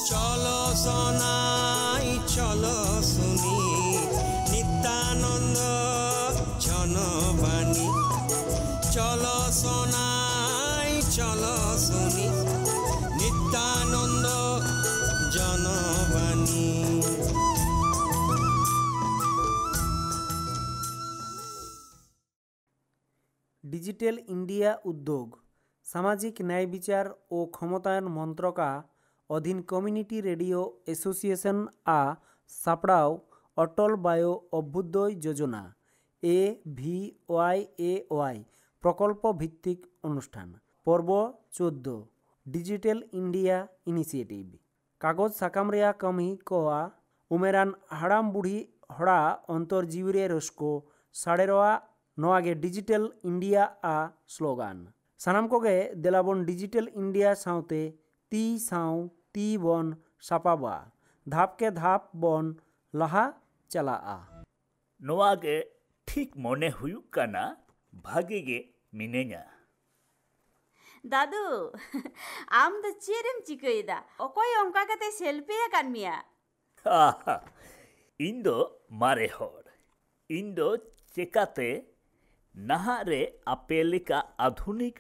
চলো সোনাই চলো শুনি নিত্যানন্দ জনবাণী, চলো সোনাই চলো শুনি নিত্যানন্দ জনবাণী। ডিজিটাল ইন্ডিয়া উদ্যোগ সামাজিক ন্যায় বিচার ও ক্ষমতায়ন মন্ত্রকা অধীন কমিউনিটি রেডিও অ্যাসোসিয়েশন সাপড়াও অটল বায়ো অভ্যুদয় যোজনা AVYAY প্রকল্প ভিত্তিক অনুষ্ঠান পর্ব 14 ডিজিটাল ইন্ডিয়া ইনিশিয়েটিভ কাগজ সাকাম রেয়া কমি কোয়া উমেরান হাড়াম বুড়ি হড়া অন্তর জিউরে রস্কো সাড়েরোয়া নোয়াগে ডিজিটাল ইন্ডিয়া স্লোগান সানাম কোগে দেলাবন ডিজিটাল ইন্ডিয়া সাউতে তি সাউ তি বন সাপাবা ধাপকে ধাপ বন লাহা চালা নোয়াগে ঠিক মনে হুয়ুক কানা ভাগে গে মিনেña। দাদু আম দ চেরেম চিকইদা অকয় অঙ্কা কাতে সেলফি কান মিয়া। ᱤᱧ ᱫᱚ ᱢᱟᱨᱮ ᱦᱚᱲ, ᱤᱧ ᱫᱚ ᱪᱮᱠᱟᱛᱮ ᱱᱟᱦᱟᱜ ᱨᱮ ᱟᱯᱮ ᱞᱮᱠᱟ ᱟᱫᱷᱩᱱᱤᱠ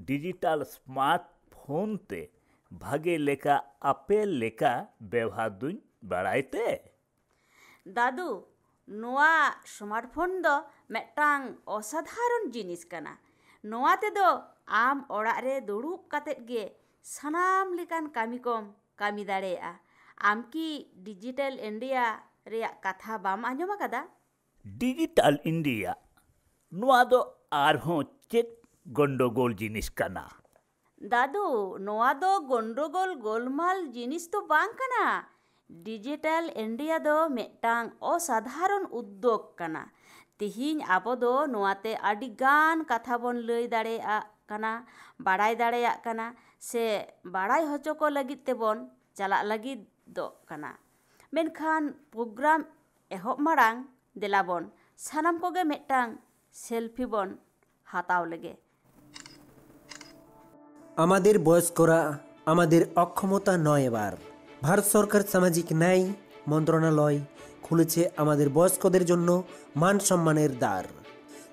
ᱰᱤᱡᱤᱴᱟᱞ ᱥᱢᱟᱨᱴ ᱯᱷᱳᱱ ᱛᱮ ᱵᱷᱟᱜᱮ ᱞᱮᱠᱟ ᱟᱯᱮ ᱞᱮᱠᱟ ᱵᱮᱣᱦᱟᱨ ᱫᱩᱧ ᱵᱟᱲᱟᱭ ᱛᱮ? দাদু নোয়া স্মার্টফোন দ মেটাং অসাধারণ জিনিস কানা। নোয়া তেদো আম ওড়াগ রে দুড়ুব কাতেদ গে সানাম লেকান কামি কম কামি দাড়েয়া। আম কি ডিজিটাল ইন্ডিয়া রেয়া কথা বাম আঁজᱚᱢ আকাদা? ᱰᱤᱡᱤᱴᱟᱞ ᱤᱱᱰᱤᱭᱟ ᱱᱚᱣᱟ ᱫᱚ ᱟᱨᱦᱚᱸ ᱪᱮᱫ ᱜᱚᱱᱰᱳᱜᱳᱞ ᱡᱤᱱᱤᱥ ᱠᱟᱱᱟ? দাদু নোয়া দো গন্ডগোল গোলমাল জিনিস তো বাং কানা। ডিজিটাল ইন্ডিয়া দো মেটাং অসাধারণ উদ্যোগ কানা। তিহিন আবো দো নোয়াতে আডি গান কথা বন লই দাড়েয়া কানা, বাড়াই দাড়েয়া কানা, সে বাড়াই হচো কো লাगिद তেবন চালাক লাगिद দো কানা। মেনখান প্রোগ্রাম এহব মারাং দেলাবন সানাম কোগে মেটাং সেলফি বন হাতাও লেগে। আমাদের বয়স্করা আমাদের অক্ষমতা নয়। এবার ভারত সরকার সামাজিক ন্যায় মন্ত্রণালয় খুলেছে আমাদের বয়স্কদের জন্য মান সম্মানের দ্বার।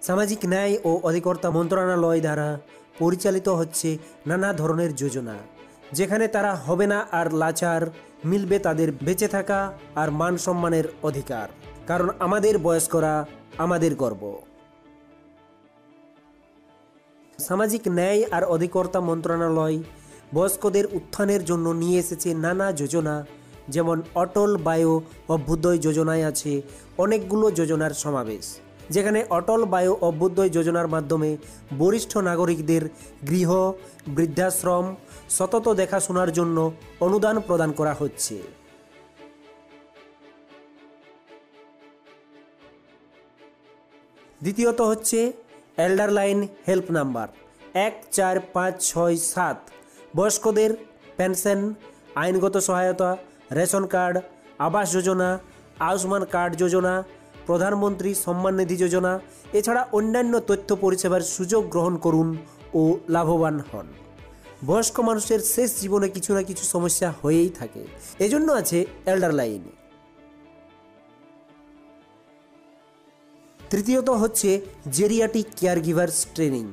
সামাজিক ন্যায় ও অধিকর্তা মন্ত্রণালয় দ্বারা পরিচালিত হচ্ছে নানা ধরনের যোজনা, যেখানে তারা হবে না আর লাচার, মিলবে তাদের বেঁচে থাকা আর মান সম্মানের অধিকার। কারণ আমাদের বয়স্করা আমাদের গর্ব। সামাজিক ন্যায় আর অধিকর্তা মন্ত্রণালয় বয়স্কদের উত্থানের জন্য নিয়ে এসেছে নানা যোজনা, যেমন অটল বায়ো অভ্যুদয় যোজনায় আছে অনেকগুলো যোজনার সমাবেশ, যেখানে অটল বায়ো অভ্যুদয় যোজনার মাধ্যমে বরিষ্ঠ নাগরিকদের গৃহ, বৃদ্ধাশ্রম, সতত দেখাশোনার জন্য অনুদান প্রদান করা হচ্ছে। দ্বিতীয়ত হচ্ছে এল্ডার লাইন হেল্প নাম্বার 14567। বয়স্কদের পেনশন, আইনগত সহায়তা, ration card, Awas Yojana, Ayushman card যোজনা, প্রধানমন্ত্রী সম্মান নিধি যোজনা এছাড়া অন্যান্য তথ্য পরিষেবার সুযোগ গ্রহণ করুন ও লাভবান হন। বয়স্ক মানুষের শেষ জীবনে কিছু না কিছু সমস্যা হয়েই থাকে, এজন্য আছে এল্ডার লাইন। তৃতীয়ত হচ্ছে জেরিয়াটিক কেয়ার গিভার্স ট্রেনিং।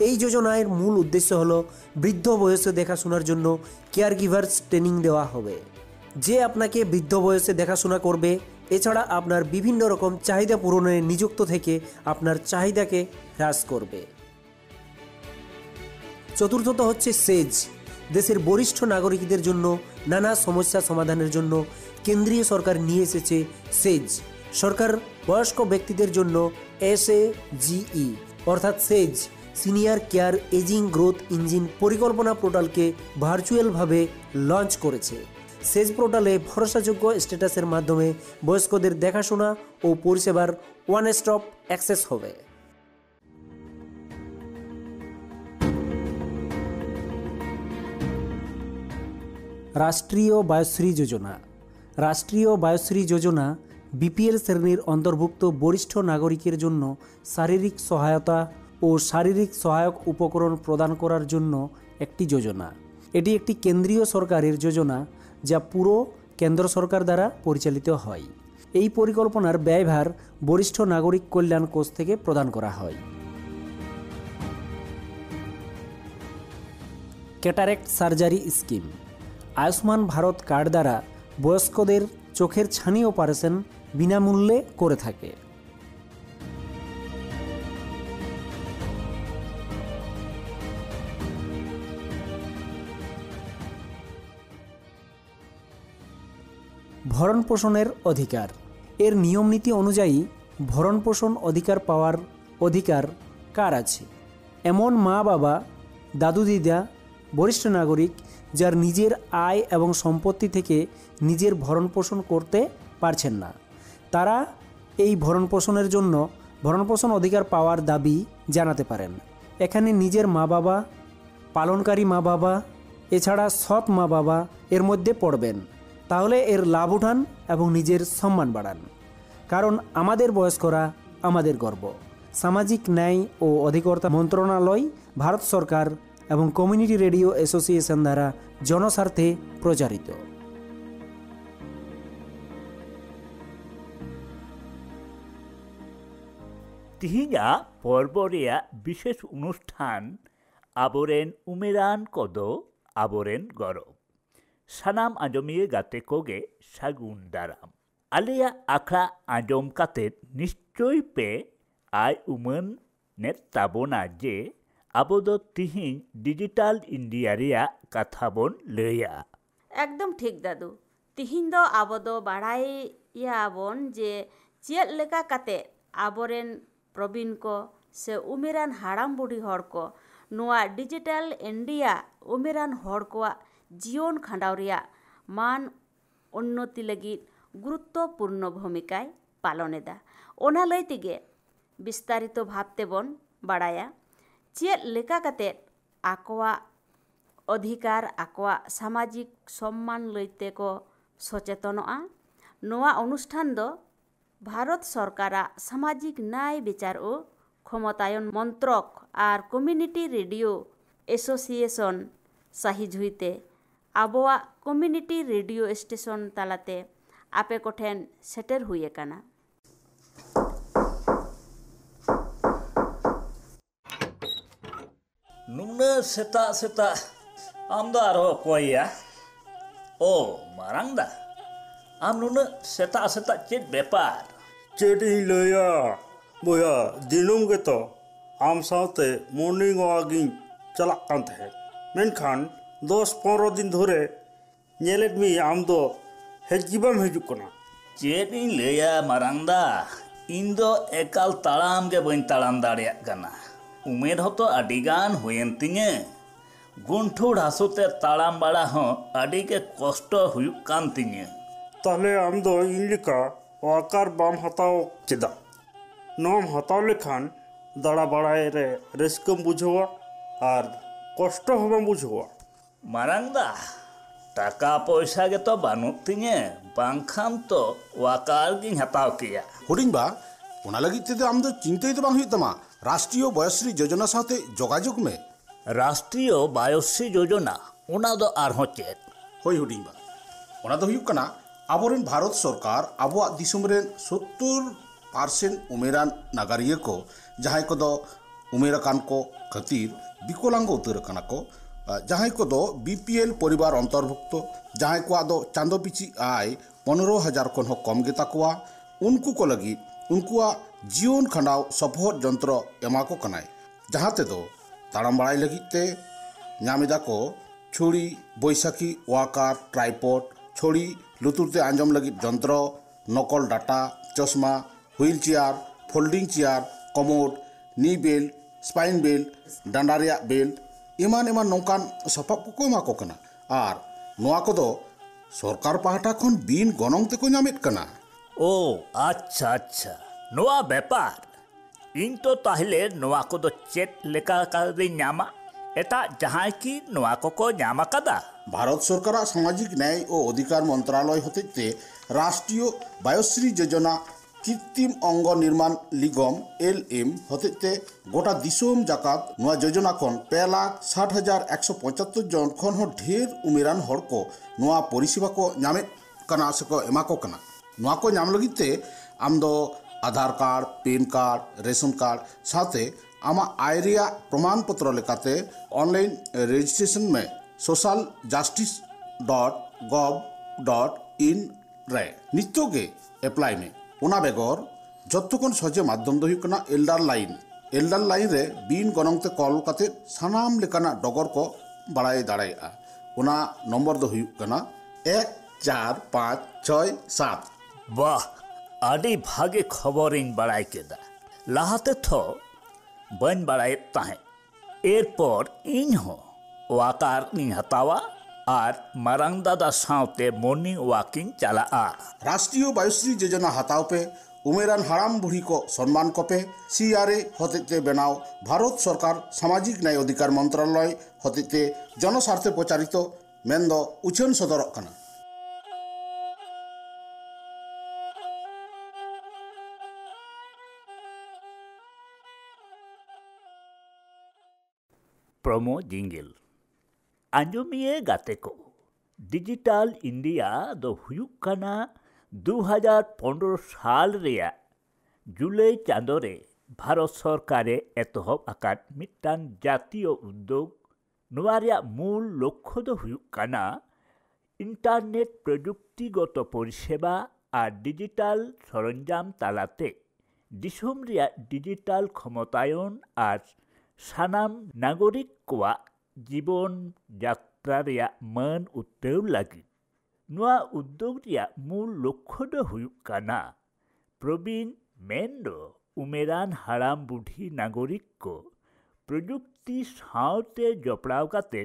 এই যোজনার মূল উদ্দেশ্য হলো বৃদ্ধ বয়সে দেখাশোনার জন্য কেয়ার গিভার্স ট্রেনিং দেওয়া হবে, যে আপনাকে বৃদ্ধ বয়সে দেখাশোনা করবে। এছাড়া আপনার বিভিন্ন রকম চাহিদা পূরণে নিযুক্ত থেকে আপনার চাহিদাকে হ্রাস করবে। চতুর্থত হচ্ছে সেজ। দেশের বরিষ্ঠ নাগরিকদের জন্য নানা সমস্যা সমাধানের জন্য কেন্দ্রীয় সরকার নিয়ে এসেছে সেজ। সরকার বয়স্ক ব্যক্তিদের জন্য SAGE অর্থাৎ SAGE senior care ageing growth engine পরিকল্পনা পোর্টালকে ভার্চুয়ালভাবে লঞ্চ করেছে। সেজ পোর্টালে ভরসাযোগ্য স্ট্যাটাসের মাধ্যমে বয়স্কদের দেখাশোনা ও পরিষেবার ওয়ান স্টপ অ্যাক্সেস হবে। রাষ্ট্রীয় বায়োশ্রী যোজনা। রাষ্ট্রীয় বায়োশ্রী যোজনা বিপিএল শ্রেণীর অন্তর্ভুক্ত বরিষ্ঠ নাগরিকের জন্য শারীরিক সহায়তা ও শারীরিক সহায়ক উপকরণ প্রদান করার জন্য একটি যোজনা। এটি একটি কেন্দ্রীয় সরকারের যোজনা যা পুরো কেন্দ্র সরকার দ্বারা পরিচালিত হয়। এই পরিকল্পনার ব্যয়ভার বরিষ্ঠ নাগরিক কল্যাণ কোষ থেকে প্রদান করা হয়। Cataract surgery scheme Ayushman Bharat card দ্বারা বয়স্কদের চোখের ছানি অপারেশন বিনামূল্যে করে থাকে। ভরণ পোষণের অধিকার এর নিয়ম নীতি অনুযায়ী ভরণ পোষণ অধিকার পাওয়ার অধিকার কার আছে? এমন মা বাবা, দাদু দিদা, বরিষ্ঠ নাগরিক যার নিজের আয় এবং সম্পত্তি থেকে নিজের ভরণ পোষণ করতে পারছেন না, তারা এই ভরণ পোষণের জন্য ভরণ পোষণ অধিকার পাওয়ার দাবি জানাতে পারেন। এখানে নিজের মা বাবা, পালনকারী মা বাবা, এছাড়া সৎ মা বাবা এর মধ্যে পড়বেন। তাহলে এর লাভ উঠান এবং নিজের সম্মান বাড়ান। কারণ আমাদের বয়স্করা আমাদের গর্ব। সামাজিক ন্যায় ও অধিকর্তা মন্ত্রণালয়, ভারত সরকার এবং কমিউনিটি রেডিও অ্যাসোসিয়েশন দ্বারা জনস্বার্থে প্রচারিত। तिहिङा पर्व रेया विशेष अनुष्ठान आबोरेन उमेरान कदो आबोरेन गरब सानाम आजमिए गाते कोगे सागुन दाराम आलिया आखड़ा आजम काते निश्चय पे आय उमन ने ताबोना जे आबोदो तिहिङ डिजिटल इंडिया रेया कथा बोन लैया। एकदम ठीक दादू। तिहिङ दो आबोदो बाड़ाया बोन जे चेद लेका काते आबोरेन प्रवीण को से उमेरान हाड़ाम बुढ़ी हड़ को नुआ डिजिटल इंडिया उमेरान हड़ को जीवन खांडाव रिया मान उन्नति लगी गुरुत्वपूर्ण भूमिका पालनेदा। ओना लई तिगे विस्तारित भावते बन बाड़ाया चेद लेका काते आकोआ अधिकार आकोआ सामाजिक सम्मान लईते को सचेतनआ। नुआ अनुष्ठान दो भारत सरकार सामाजिक न्याय विचार और क्षमतायन मंत्रक और कम्युनिटी रेडियो एसोसिएशन साहिज हुईते आबोआ कम्युनिटी रेडियो स्टेशन तालाते आपे कोठेन सेटर हुए काना। नुना सेता सेता आमदा आरो कोया ओ मारांगदा आम नुना सेता सेता चेत बेपार चेड लैया बोया दिनुम के तो आम साथे मॉर्निंग वॉक चला मेनखान 10-15 दिन धरे नेलेट मी आम दो हेजिबाम हेजुकना चेद लैया मारांगदा इन दो एकाल ताड़ाम के बन ताड़ाम दाड़िया कना उमेर हतो अडिगान हुएन तिङे गुंठुड़ हासुते ताड़ाम बाड़ा हो अडी के कष्ट हुयुक कान तिङे ताहले आम दो इनलिका वाकार बाम हताओ चेदा नोम हताओ लेखान दाड़ा बाड़ाए रे रिस्कम बुझवा और कष्ट हवा बुझवा मारांगदा टाका पैसा के तो बानुक तिङे बांखान तो वाकार गिन हताओ किया हुडिंबा ओना लगी ते आम दो चिंता ही तो बांग हुई तमा राष्ट्रीय वयश्री योजना साथे जोगाजोग में राष्ट्रीय वयश्री योजना ओना दो आरहो चेत होई हुडिंबा ओना दो हुयुक कना आबोरेन भारत सरकार आबोआ दिसुम रेन 70% उमेरान नागरिक को जहां को दो उमेरकान को खातिर विकलांग उतर कना को जहां को दो बीपीएल परिवार अंतर्भुक्त जहां को आदो चांदो पिची आय 15,000 खन हो कम गेता कोआ उनको को लगी उनकुआ जीवन खंडाव सपोर्ट जंत्र एमा को कनाय जहां ते दो ताड़ाम बाड़ाई लगी ते नामिदा को छुरी बैसाखी वाकार ट्राइपॉड छड़ी लुतुरते आंजम लगी जंत्र नकल डाटा चश्मा wheelchair folding chair commode knee belt spine belt डांडारिया बेल्ट इमान इमान नौकान सपाब को एमा को कना और नोआ को दो सरकार पाहटा खन बिन गनंग ते को नामित कना। ओ अच्छा अच्छा नोआ बेपार इन तो ताहले नोआ को दो चेत लेका का रे न्यामा एटा जहां की नोआ को न्यामा कदा ভারত সরকারের সামাজিক ন্যায় ও অধিকার মন্ত্রণালয় হতে রাষ্ট্রীয় বায়োশ্রী যোজনা কৃত্রিম অঙ্গ নির্মাণ নিগম LM হতে গোটা দিশম জাকাত নোয়া যোজনা খন 2,60,175 জন খন হᱚ ढेर उमेरान हर को নোয়া পরিষেবা को ᱧᱟᱢᱮ कना से को एमा को कना নোয়া को ᱧᱟᱢ लगित ते आम दो Aadhaar card PAN card ration card साथे आमा आय रिया प्रमाण पत्र लेकाते ऑनलाइन रजिस्ट्रेशन में socialjustice.gov.in रे नित्यो गे एप्लाई में उना बेगर जत्तोखन सजे माध्यम दो हुयुग कना एल्डर लाइन रे बिन गनंग ते कॉल काते सानाम लेकाना डगर को बाड़ाय दाड़ायआ उना नंबर दो हुयुग कना 14567 वाह आडी भागे खबरिन बाड़ाय केदा लाहाते थो बन बाड़ाय ताहे एरपर इन हो वाकार नि हतावा और मारांग दादा सावते मॉर्निंग वॉकिंग चला राष्ट्रीय बायोश्री योजना हताव पे उमेरान हाड़ाम बुढ़ी को सम्मान कपे CRA हते बनाव भारत सरकार सामाजिक न्याय अधिकार मंत्रालय हते जनस्वार्थे प्रचारित मेन्दो उछन सदरक कना प्रोमो जिंगल आंजोमिए गाते को डिजिटल इंडिया दो हुयुग कना 2015 साल रिया जुलाई चांदो रे भारत सरकारे एतहब आकाद मिट्टान जातीय उद्योग नोआ रिया मूल लक्ष्य दो हुयुग कना इंटरनेट प्रजुक्तिगत परिसेवा और डिजिटल सरंजाम तालाते दिसोम रिया डिजिटल क्षमतायन और सानाम नागरिक कोआ जीवन यात्रा रिया मान उत्तेव लगी नोआ उद्योग रिया मूल लक्ष्य दो हुयुग कना प्रवीण मेंदो उमेरान हाड़ाम बुढ़ी नागरिक को प्रजुक्ति सावते जपड़ाव काते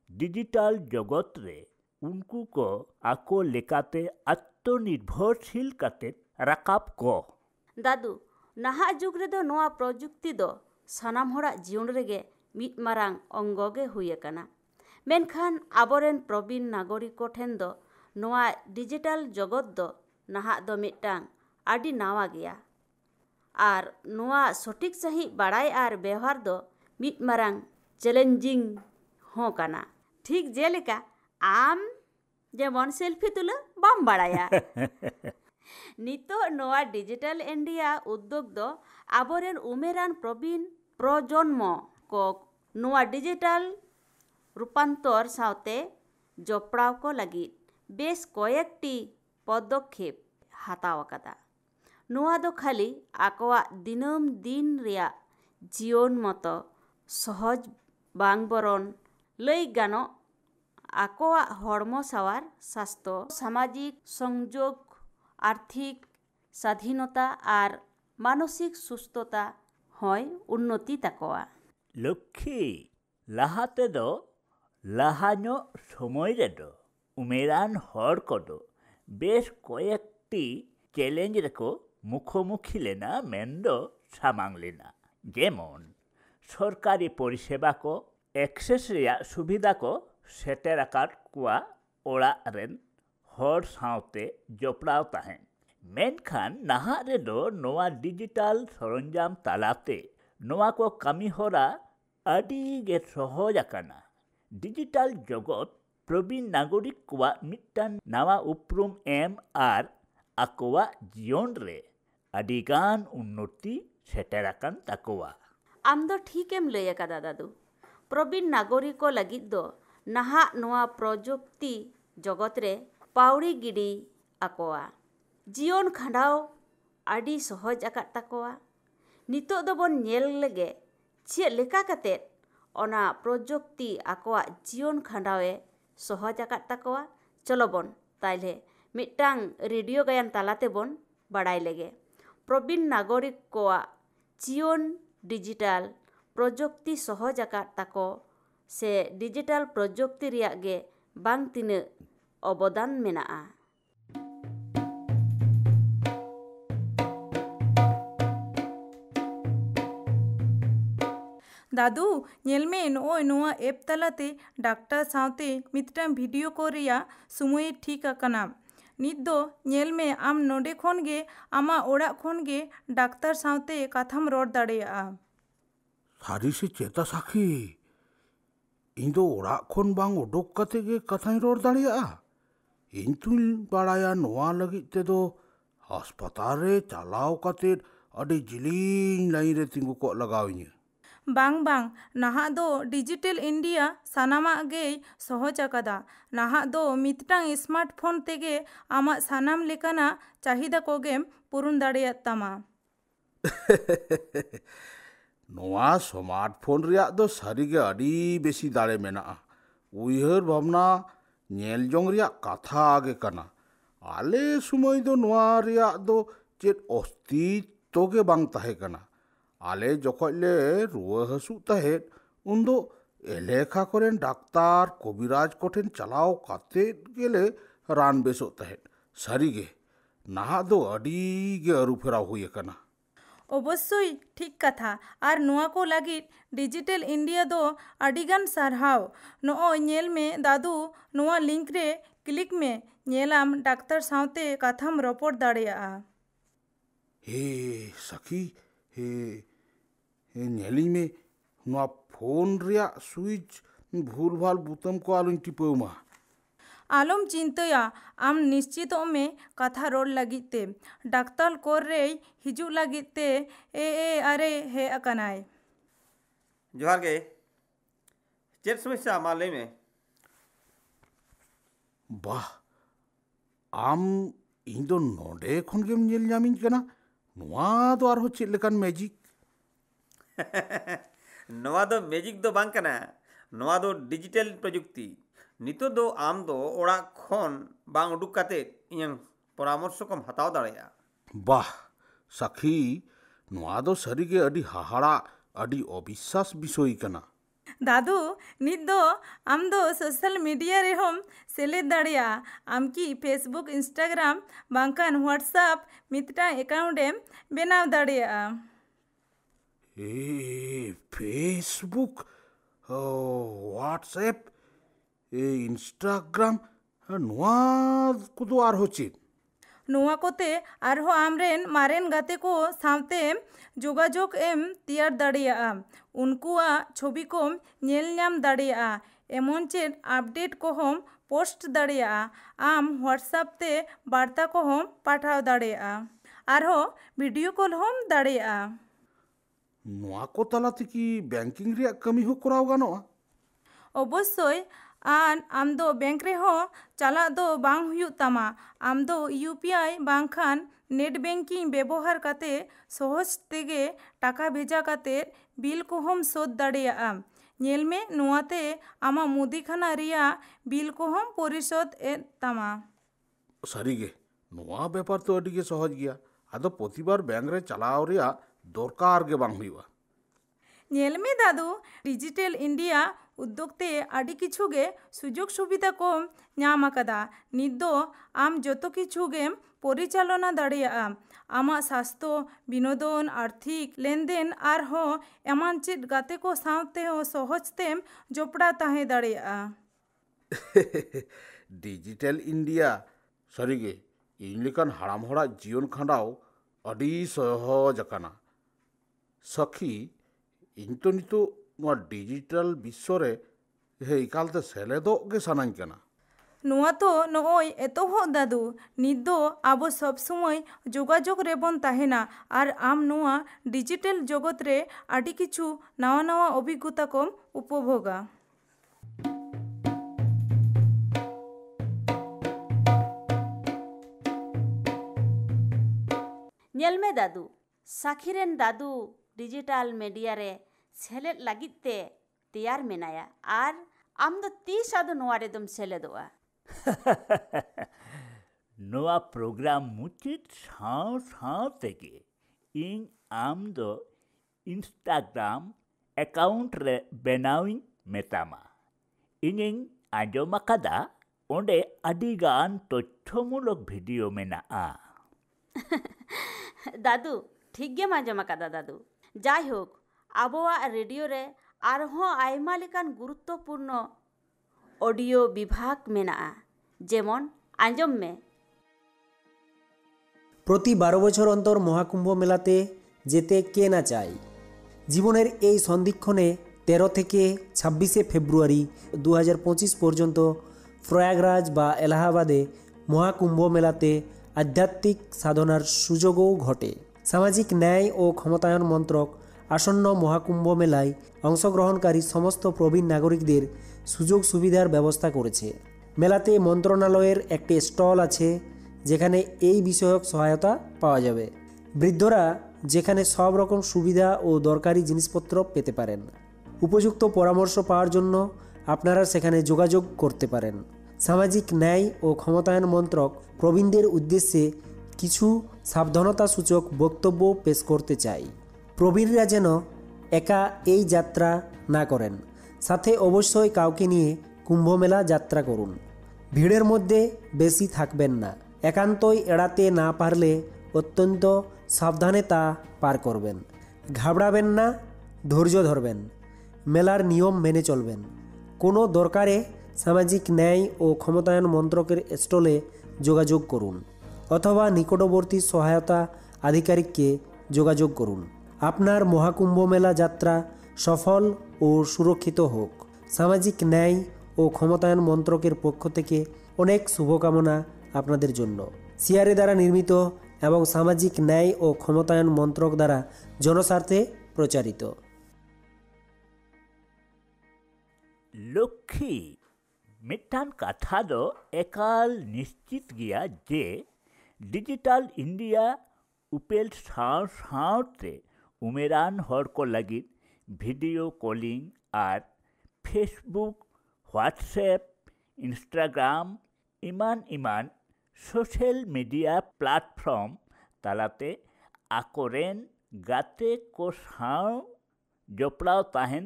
डिजिटल जगत रे उनको को आको लेकाते आत्मनिर्भरशील काते राकाब को दादू नाहा जुग रे दो नोआ प्रजुक्ति दो सानाम होड़ा जीवन रेगे मिट मारांग अंगगे हुए कना मेनखान आबोरेन प्रवीण नागरिक को ठेन दो नोआ डिजिटल जगत दो नाहा दो मिटांग आदि नावा गया और नोआ सटीक सही बाड़ाय और व्यवहार दो मिट मारांग चैलेंजिंग हो कना ठीक जेलेका आम जेमन सेल्फी तुला बाम बाड़ाया नितो नोआ डिजिटल इंडिया उद्योग दो आबोरेन उमेरान प्रवीण प्रजन्म को नोआ डिजिटल रूपांतर सावते जपड़ाव को लगी बेस कयेकटी पदक्षेप हाताव कदा नोआ दो खाली आकोआ दिनम दिन रिया जीवन मतो सहज बांग बरन लई गानो आकोआ हड़मो सावार स्वास्थ्य सामाजिक संयोग आर्थिक स्वाधीनता और मानसिक सुस्थता হয় उन्नति ताकोआ लक्ष्मी लाहाते दो लाहानो समय रे दो उमेरान हर को दो बेस कयेकटी चैलेंज रेको मुखोमुखी लेना मेंदो सामांग लेना जेमन सरकारी परिसेवा को एक्सेस रिया सुविधा को सेटेर आकार कुआ ओड़ा रेन हर सावते जपड़ाव ताहें मेनखान नाहा रे दो नोआ डिजिटल सरंजाम तालाते नोआ को कामी होरा आदि गे सहज आकाना डिजिटल जगत प्रवीण नागरिक कोआ मिट्टान नावा उपरुम एम आर आकोआ जीवन रे आदिगान उन्नति सेटेर आकान ताकोआ आम दो ठीक एम लय कदा दादू प्रवीण नागरिक को लगित दो नाहा नोआ प्रजुक्ति जगत रे पाउड़ी गिडी आकोआ जीवन खांडाव आदि सहज आकात ताकोआ नितो दो बन नेल लेगे चेद लेका काते ओना प्रजुक्ति आकोआ जीवन खांडावे सहज आकात ताकोआ चलो बन ताइले मिट्टांग रेडियो गायन तालाते बन बाड़ाय लेगे प्रवीण नागरिक कोआ जीवन डिजिटल प्रजुक्ति सहज आकात ताको से डिजिटल प्रजुक्ति रिया गे बांग तिने अवदान मेनाआ दादू नेल में नोय नोआ एप तलाते डाक्टर सावते मिदटांग भिडियो को रिया सुमय ठीक आकना नित दो नेल में आम नोडे खोन गे आमा ओड़ा खोन गे डाक्टर सावते कथाम रोड दाड़ेया सारी से चेता साखी इन दो ओड़ा खोन बांग उडोक कते गे कथाई रोड दाड़िया इन तुल बाड़ाया नोआ लगी ते दो अस्पताल रे चलाओ कते अडी जिलिंग लाइन रे तिंगु को लगाविनी बांग बांग नहा दो डिजिटल इंडिया सानामा गे सहज आकादा नहा दो मिदटांग स्मार्टफोन तेगे आमा सानाम लेकाना चाहिदा कोगेम पुरुन दाड़ेया तामा नोआ स्मार्टफोन रिया दो सारीगे अडी बेसी दाड़े मेना उयहर भावना नेल जोंग रिया कथा आगे कना आले सुमय दो नोआ रिया दो चेत अस्तित्व गे बांग ताहे कना आले जखले रुआ हसु तहेत उन्दो एलेखा करेन डाक्तार कबिराज कोठेन चलाओ काते गेले रान बेसो तहेत सारीगे नाहा दो अडी गे अरुफेरा हुई कना अवश्य ठीक कथा और नोआ को लगी डिजिटल इंडिया दो अडिगान सारहाव नो नेल में दादू नोआ लिंक रे क्लिक में नेलाम डाक्टर सावते कथाम रपोट दाड़ेया हे सखी हे नेली में नोआ फोन रिया स्विच भूल भाल बुतम को आलुं टिपमा आलम चिंतया आम निश्चित में कथा रोड लगीते डाक्तार कोर रे हिजू लगीते ए अरे हे अकनाय जोहार गे चेत समस्या माले में वाह आम इन दो नोडे खन गेम नेल जामिन कना नोआ दो आर हो चेत लेकान मैजिक नवा दो मैजिक दो बांग कना नवा दो डिजिटल प्रजुक्ति नितो दो आम दो ओड़ा खोन बांग उडुक काते इयang परामर्श को हताव दाड़ेया वाह सखी नोआ दो सरीगे अडी हाहाड़ा अडी अविश्वास विषय कना दादू नित दो आम दो सोशल मीडिया रे हम सेलेद दाड़ेया आम की फेसबुक इंस्टाग्राम बांकान व्हाट्सएप मिदटा अकाउंटेम बेनाव दाड़ेया ए फेसबुक व्हाट्सएप इंस्टाग्राम नोआ को दो आर होची नोआ कोते आरहो आमरेन मारेन गाते को सावते जोगाजोग एम तियार दाड़ेया उनकुआ छवि को नेल नाम दाड़ेया एमन चेद अपडेट को हम पोस्ट दाड़ेया आम व्हाट्सएप ते वार्ता को हम पाठाव दाड़ेया आरहो वीडियो कॉल हम दाड़ेया नोआ को तलाते की बैंकिंग रिया कमी हो कराव गानोआ अवश्य आन आम दो बैंक रे हो चला दो बांग हुयु तमा आम दो यूपीआई बांखान नेट बैंकिंग व्यवहार काते सहज तेगे टाका भेजा काते बिल को हम शोध दाड़ेया नेल में नोआते आमा मुदीखाना रिया बिल को हम परिशोध ए तमा सारीगे नोआ व्यापार तो अडी गे सहज गया आदो प्रतिबार बैंक रे चलाव रिया दरकार गे बांग हुआ नेल में दादू डिजिटल इंडिया उद्योगते आड़ी किछुगे सुजोग सुविधा को नाम आकादा नित दो आम जतो किछुगे परिचालना दाड़ेया आमा स्वास्थ्य बिनोदन आर्थिक लेनदेन आर हो एमान चेद गाते को सावते हो सहजतेम जोपड़ा ताहे दाड़ेया डिजिटल इंडिया सारीगे इन लेकान हाड़ाम हड़ा जीवन खांडाव अडी सहज अकाना सखी इन तो नितो नोआ डिजिटल विश्व रे हे इकालते सेलेदो गे सानाኝ कना नोआ तो नोय एतोह दादू नित दो आबो सब समय जोगाजोग रेबन ताहेना और आम नोआ डिजिटल जगत रे आडी किछु नवा नवा अभिज्ञता को उपभोगा नेल में दादू साखीरेन दादू डिजिटल मीडिया रे सेलेद लगित ते तैयार मेनाया और आम दो तीस आदो नोआ रे दम सेलेदोआ नोआ प्रोग्राम मुचित साव साव तेगे इन आम दो इंस्टाग्राम अकाउंट रे बनाविन मेतामा इनिंग आंजोम आकादा ओंडे अडिगान तथ्यमूलक भिडियो मेनाआ दादू ठीक गे आंजोम आकादा दादू जाई होक ᱟᱵᱚᱣᱟᱜ ᱨᱮᱰᱤᱭᱳ ᱨᱮ ᱟᱨᱦᱚᱸ ᱟᱭᱢᱟ ᱞᱮᱠᱟᱱ ᱜᱩᱨᱩᱛᱛᱚᱯᱩᱨᱱᱚ ᱚᱰᱤᱭᱳ বিভাগ মেনাᱜᱼᱟ, যেমন আঞ্জম মে। প্রতি 12 বছর অন্তর মহাকুম্ভ মেলাতে যেতে কে না চায়। জীবনের এই সন্ধিক্ষণে 13 থেকে 26শে ফেব্রুয়ারি 2025 পর্যন্ত প্রয়াগরাজ বা এলাহাবাদে মহাকুম্ভ মেলাতে আধ্যাত্মিক সাধনার সুযোগও ঘটে। সামাজিক ন্যায় ও ক্ষমতায়ন মন্ত্রক আসন্ন মহাকুম্ভ মেলায় অংশগ্রহণকারী সমস্ত প্রবীণ নাগরিকদের সুযোগ সুবিধার ব্যবস্থা করেছে। মেলাতে মন্ত্রণালয়ের একটি স্টল আছে যেখানে এই বিষয়ক সহায়তা পাওয়া যাবে। বৃদ্ধরা যেখানে সব রকম সুবিধা ও দরকারি জিনিসপত্র পেতে পারেন। উপযুক্ত পরামর্শ পাওয়ার জন্য আপনারা সেখানে যোগাযোগ করতে পারেন। সামাজিক ন্যায় ও ক্ষমতায়ন মন্ত্রক প্রবীণদের উদ্দেশ্যে কিছু সাবধানতাসূচক বক্তব্য পেশ করতে চাই। প্রবীণরা যেন একা এই যাত্রা না করেন, সাথে অবশ্যই কাউকে নিয়ে কুম্ভমেলা যাত্রা করুন। ভিড়ের মধ্যে বেশি থাকবেন না। একান্তই এড়াতে না পারলে অত্যন্ত সাবধানে তা পার করবেন। ঘাবড়াবেন না, ধৈর্য ধরবেন, মেলার নিয়ম মেনে চলবেন। কোনো দরকারে সামাজিক ন্যায় ও ক্ষমতায়ন মন্ত্রকের স্টলে যোগাযোগ করুন অথবা নিকটবর্তী সহায়তা আধিকারিককে যোগাযোগ করুন। আপনার মহাকুম্ভ মেলা যাত্রা সফল ও সুরক্ষিত হোক। সামাজিক ন্যায় ও ক্ষমতায়ন মন্ত্রকের পক্ষ থেকে অনেক শুভকামনা আপনাদের জন্য। সিআরএ দ্বারা নির্মিত এবং সামাজিক ন্যায় ও ক্ষমতায়ন মন্ত্রক দ্বারা জনস্বার্থে প্রচারিত। লক্ষ্মী মিটান কাথা দো একাল নিশ্চিত গিয়া যে ডিজিটাল ইন্ডিয়া উপেল সাথে উমেরান হর को लगी ভিডিও কলিং আর ফেসবুক, হোয়াটসঅ্যাপ, ইনস্টাগ্রাম ইমান সোশ্যাল মিডিয়া প্ল্যাটফর্ম তালাতে আকরেন গাতে को साव জপড়াও তাহেন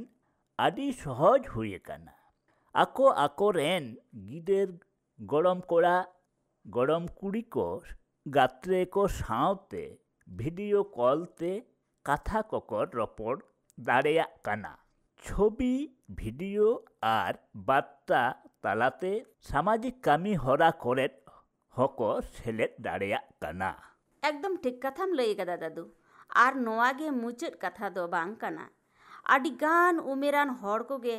আদি সহজ হয়ে কানা। আকরেন গিদের গরম করা গরম কুড়ি को গাত্রে को সাওতে ভিডিও কলতে কাথা ককর রপড় দাঁড়িয়া কানা। ছবি, ভিডিও আর বার্তা তালাতে সামাজিক কামি হরা করে হক সেলেট দাঁড়িয়া কানা। একদম ঠিক কথাম লই কাদা দাদু। আর নোয়াগে মুচাᱹᱫ কাথা ᱫᱚ ᱵᱟᱝ ᱠᱟᱱᱟ। ᱟᱹᱰᱤᱜᱟᱱ ᱩᱢᱮᱨᱟᱱ ᱦᱚᱲ ᱠᱚᱜᱮ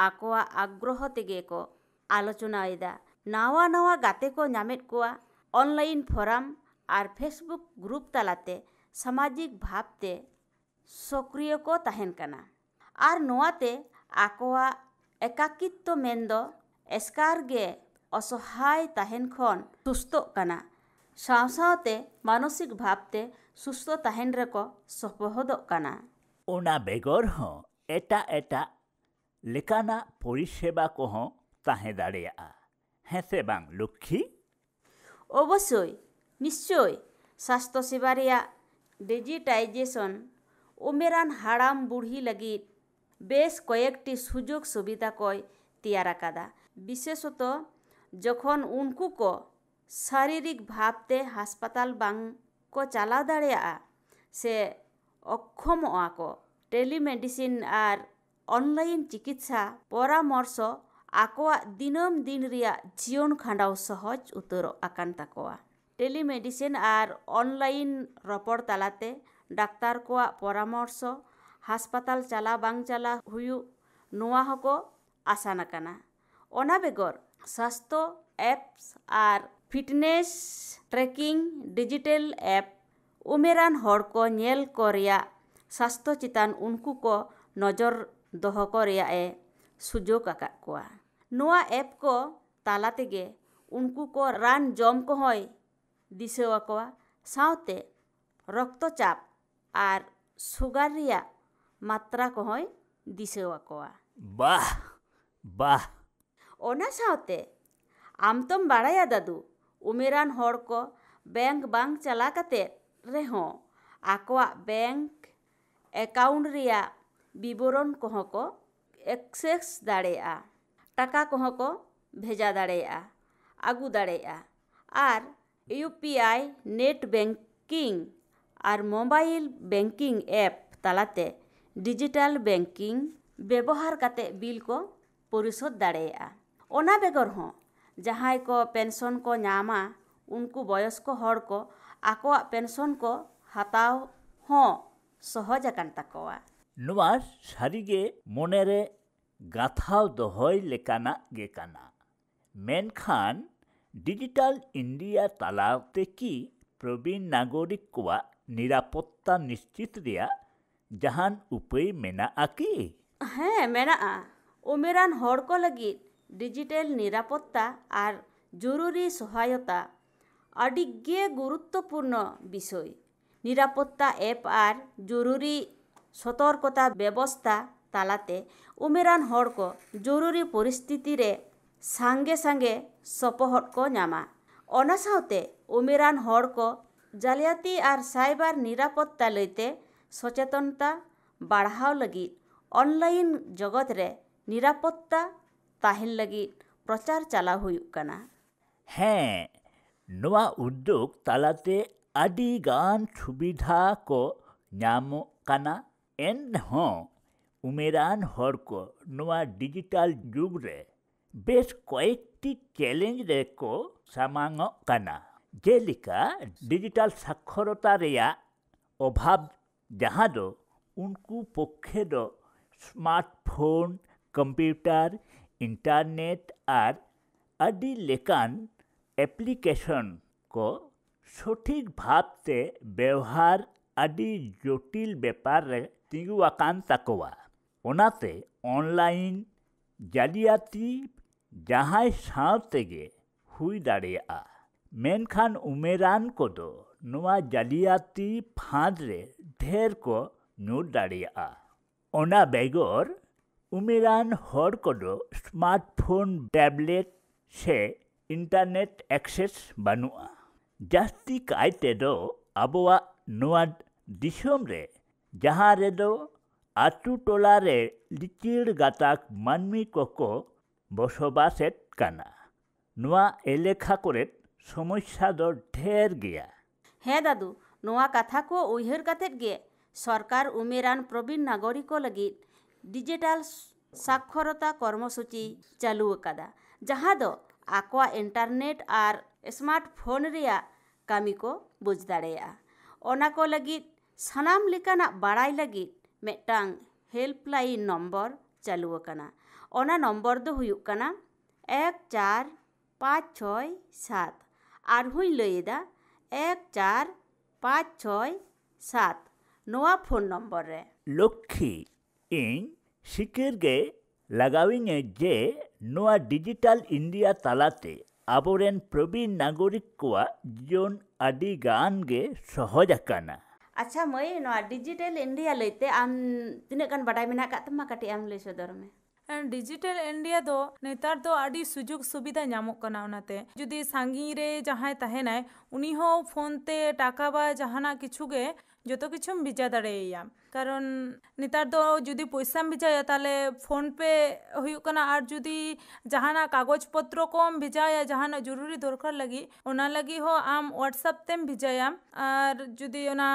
ᱟᱠᱚᱣᱟᱜ ᱟᱜᱽᱨᱚᱦᱚ ᱛᱮᱜᱮ ᱠᱚ ᱟᱞᱳᱪᱚᱱᱟᱭᱮᱫᱟ। ᱱᱟᱣᱟ ᱱᱟᱣᱟ ᱜᱟᱛᱮ ᱠᱚ ᱧᱟᱢᱮᱫ ᱠᱚᱣᱟ। ᱚᱱᱞᱟᱭᱤᱱ ᱯᱷᱳᱨᱟᱢ ᱟᱨ ᱯᱷᱮᱥᱵᱩᱠ ᱜᱨᱩᱯ ᱛᱟᱞᱟᱛᱮ ᱥᱟᱢᱟᱡᱤᱠ ᱵᱷᱟᱵᱽᱛᱮ ᱥᱚᱠᱨᱤᱭᱚ ᱠᱚ ᱛᱟᱦᱮᱱ ᱠᱟᱱᱟ। ᱟᱨ ᱱᱚᱣᱟᱛᱮ ᱟᱠᱚᱣᱟᱜ ᱮᱠᱟᱠᱤᱛᱛᱚ ᱢᱮᱱᱫᱚ ᱮᱥᱠᱟᱨ ᱜᱮ অসহায় তাহেন খন সুস্থ কানা। সাও সাওতে মানসিক ভাবতে সুস্থ তাহেন রেকো সপহদক কানা। ওনা বেগর হঁ এটা লেকানা পরিষেবা কহ তাহে দাঁড়িয়া। হ্যাঁ সে বাং লক্ষ্মী? অবশ্যই, নিশ্চয়। স্বাস্থ্যসেবা রেয়াগ ডিজিটাইজেশন উমেরান হাড়াম বুড়হি লাগি বেশ কয়েকটি সুযোগ সুবিধা কয় তেয়ার আকাদা। বিশেষত যখন উনকু को শারীরিক ভাবতে হাসপাতাল বাং को চালাও দাঁড়িয়া সে অক্ষমᱚᱜᱼᱟ को টেলিমেডিসিন আর অনলাইন চিকিৎসা পরামর্শ আকোয়াᱜ দিনম দিন রেয়াᱜ জীবন খাঁডাও সহজ উতরᱚᱜ আকান তাকোয়া। টেলিমেডিসিন আর অনলাইন রপড় তালাতে ডাক্তার কোয়াᱜ পরামর্শ হাসপাতাল চালা বাং চালা হুᱭᱩᱜ নোয়া হকো আসান আকানা। ওনা বেগর স্বাস্থ্য অ্যাপস আর ফিটনেস ট্র্যাকিং ডিজিটাল অ্যাপ উমেরান হড় को ñᱮᱞ को রেয়াᱜ স্বাস্থ্য চিতান উনকু को নজর দᱚᱦᱚ को রেয়াᱜ এ সুযোগ আকাᱫ কোয়া। নোয়া অ্যাপ को তালা তেগে উনকু को রান জম কোহয় দিশেও আকোয়া। সাওতে রক্তচাপ আর সুগার রেয়াᱜ মাত্রা কোহয় দিশেও আকোয়া। বাহ বাহ। ওনা সাওতে আমতম বাড়ায়া দাদু উমেরান হড় को ব্যাংক বাং চালা কাতে রেহᱚᱸ আকোয়াᱜ ব্যাংক অ্যাকাউন্ট রেয়াᱜ বিবরণ কোহᱚᱸ को एक्सेस দাঁড়িয়া। টাকা কোহᱚᱸ को ভেজা দাঁড়িয়া, আগু দাঁড়িয়া। আর ইউপিআই নেট ব্যাংকিং আর মোবাইল ব্যাংকিং অ্যাপ তালাতে डिजिटल बैंकिंग व्यवहार काते बिल को परिशोध दाड़ेया। ओना बेगर हों जहां को पेंशन को नामा उनको वयस्क हर को आकोआ पेंशन को हताव हों सहज आकान तकवा। ᱱᱚᱣᱟ ᱥᱟᱹᱨᱤᱜᱮ ᱢᱚᱱᱮᱨᱮ ᱜᱟᱛᱷᱟᱣ ᱫᱚᱦᱚᱭ ᱞᱮᱠᱟᱱᱟᱜ ᱜᱮ ᱠᱟᱱᱟ᱾ ᱢᱮᱱᱠᱷᱟᱱ ᱰᱤᱡᱤᱴᱟᱞ ᱤᱱᱰᱤᱭᱟ ᱛᱟᱞᱟᱛᱮ ᱠᱤ ᱯᱨᱚᱵᱤᱱ ᱱᱟᱜᱚᱨᱤᱠ ᱠᱚᱣᱟᱜ ᱱᱤᱨᱟᱯᱚᱛᱛᱟ ᱱᱤᱥᱪᱤᱛ ᱨᱮᱭᱟᱜ ᱡᱟᱦᱟᱱ ᱩᱯᱟᱹᱭ ᱢᱮᱱᱟᱜᱼᱟ ᱠᱤ? ᱦᱮᱸ ᱢᱮᱱᱟᱜᱼᱟ᱾ उमेरान हर को लगी डिजिटल निरापत्ता और जरूरी सहायता अडिगे गुरुत्वपूर्ण विषय। निरापत्ता एप और जरूरी सतर्कता व्यवस्था तालाते उमेरान हर को जरूरी परिस्थिति रे सांगे सांगे सपोहट को नामा। ओना साउते उमेरान हर को जालियाती और साइबर निरापत्ता लैते सचेतनता बढ़ाव लगी ऑनलाइन जगत रे निरापत्ता ताहिन लगी प्रचार चला हुयुक कना। ᱦᱮᱸ, ᱱᱚᱣᱟ ᱩᱫᱽᱫᱳᱜᱽ ᱛᱟᱞᱟᱛᱮ ᱟᱹᱰᱤ ᱜᱟᱱ ᱥᱩᱵᱤᱫᱷᱟ ᱠᱚ ᱧᱟᱢᱚᱜ ᱠᱟᱱᱟ᱾ ᱮᱱᱦᱚᱸ ᱩᱢᱮᱨᱟᱱ ᱦᱚᱲ ᱠᱚ ᱱᱚᱣᱟ ᱰᱤᱡᱤᱴᱟᱞ ᱡᱩᱜᱽ ᱨᱮ ᱵᱮᱥ ᱠᱚᱭᱮᱠᱴᱤ ᱪᱮᱞᱮᱧᱡᱽ ᱨᱮᱠᱚ ᱥᱟᱢᱟᱝᱚᱜ ᱠᱟᱱᱟ᱾ ᱡᱮᱞᱮᱠᱟ ᱰᱤᱡᱤᱴᱟᱞ ᱥᱟᱠᱷᱚᱨᱚᱛᱟ ᱨᱮᱭᱟᱜ ᱚᱵᱷᱟᱵᱽ ᱡᱟᱦᱟᱸ ᱫᱚ ᱩᱱᱠᱩ ᱯᱚᱠᱠᱷᱮ ᱫᱚ स्मार्टफोन, कंप्यूटर, इंटरनेट और आदि लेकान एप्लीकेशन को सठिक भाव से व्यवहार आदि जटिल व्यापार रे तिंगुआकान तकवा। ओनाते ऑनलाइन जालियाती जहां सावतेगे हुई दाड़ेया। मेनखान उमेरान को दो नवा जालियाती फांद रे ढेर को ᱧᱩᱨ दाड़ेया। ओना बेगर उमेरान हर कोदो स्मार्टफोन, टैबलेट से इंटरनेट एक्सेस बनुआ। जास्ती कायते दो आबोआ नोआ दिसोम रे जहां रे दो आतु टोला रे लिचिड़ गाताक मानमी कोको बसोबासेत काना। नोआ एलेखा कोरे समस्या दो ढेर गया। हे दादू नोआ कथा को उयहर कातेत गे सरकार उमेरान प्रवीण नागरिक लगी डिजिटल साक्षरता कर्मसूची चालू अकादा। जहां दो आकोआ इंटरनेट और स्मार्टफोन रिया कामी को बुझ दाड़ेया। ओना को लगी सनाम लेकाना बाड़ाई लगी मेटांग हेल्पलाइन नंबर चालू अकाना। ओना नंबर दो हुयुक काना 14567 और हुई लयदा 14567 नोआ फोन नंबर रे। लक्ष्मी इन सिकर गे लगाविने जे नोआ डिजिटल इंडिया तालाते आबोरेन प्रवीण नागरिक कोआ जीवन आदि गान गे सहज आकाना। अच्छा मई नोआ डिजिटल इंडिया लैते आम तिने गान बाडाय मेना का तमा काटी आम लay सदर में। डिजिटल इंडिया दो नेतार दो आड़ी सुजुग सुविधा नामोग कना। ओनाते जुदी सांगी रे जहां तहेनाय उनी हो फोन ते टाका बा जहाना किछु गे जो किछु भिजा दाड़ेया। कारण नेतार दो जुदी पैसा भिजाया ताले फोन पे हुयुक कना। और जुदी जहाना कागज पत्र कोम भिजाया जहाना जरूरी दरकार लगी ओना लगी हो आम व्हाट्सएप तेम भिजाया। और जुदी ओना